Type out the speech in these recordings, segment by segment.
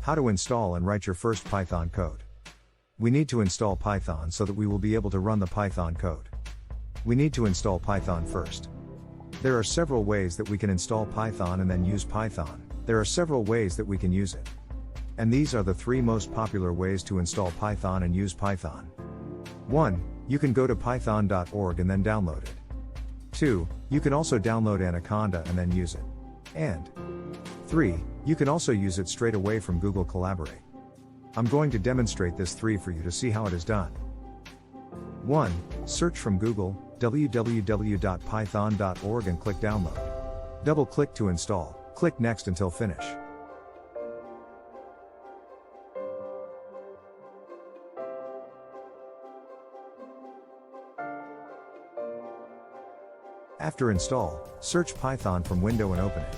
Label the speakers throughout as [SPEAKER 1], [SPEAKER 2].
[SPEAKER 1] How to install and write your first Python code. We need to install Python so that we will be able to run the Python code. We need to install Python first. There are several ways that we can install Python and then use Python. There are several ways that we can use it. And these are the three most popular ways to install Python and use Python. 1. You can go to python.org and then download it. 2. You can also download Anaconda and then use it. And 3. You can also use it straight away from Google Collaborate. I'm going to demonstrate this 3 for you to see how it is done. 1. Search from Google, www.python.org and click download. Double click to install, click next until finish. After install, search Python from window and open it.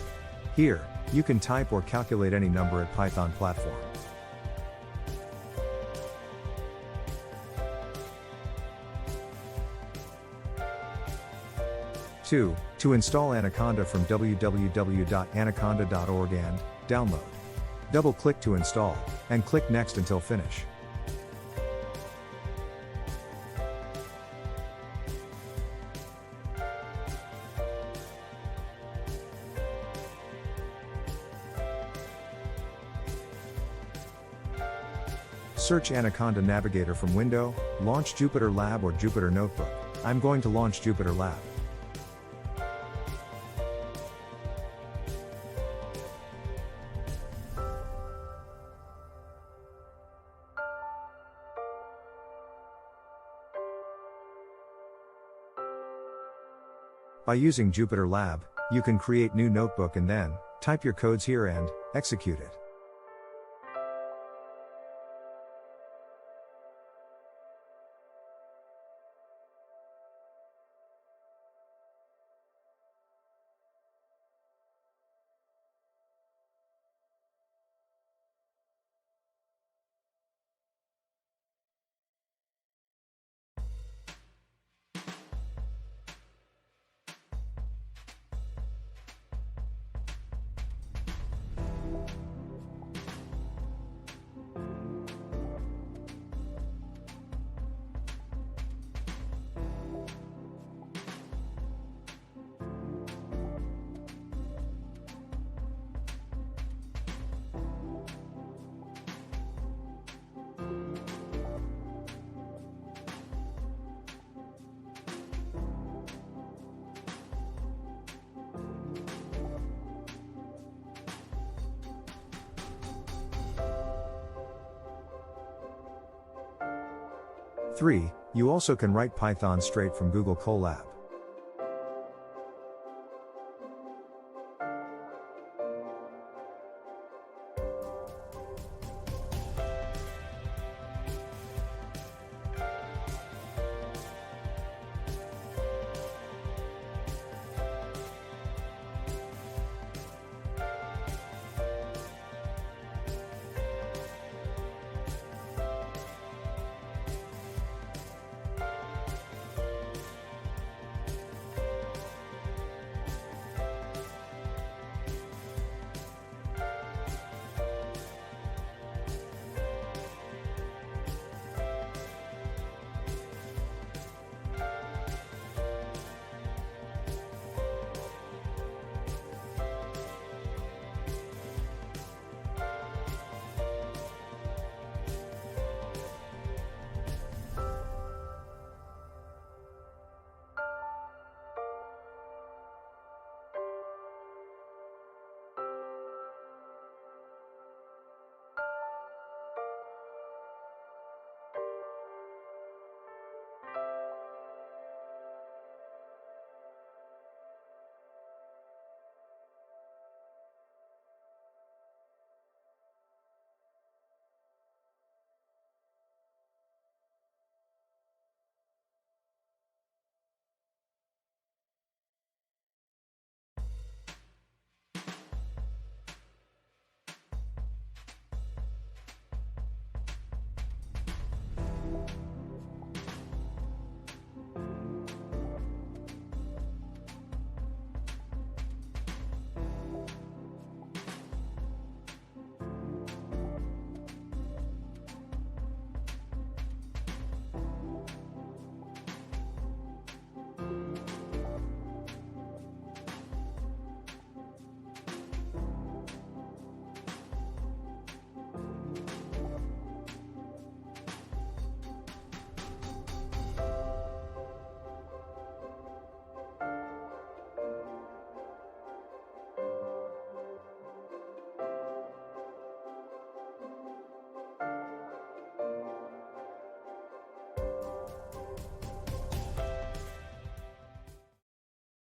[SPEAKER 1] Here, you can type or calculate any number at Python platform. Two, to install Anaconda from www.anaconda.org and download. Double click to install, and click next until finish. Search Anaconda Navigator from window, launch Jupyter Lab or Jupyter Notebook. I'm going to launch Jupyter Lab. By using Jupyter Lab, you can create new notebook and then type your codes here and execute it. Three, you also can write Python straight from Google Colab.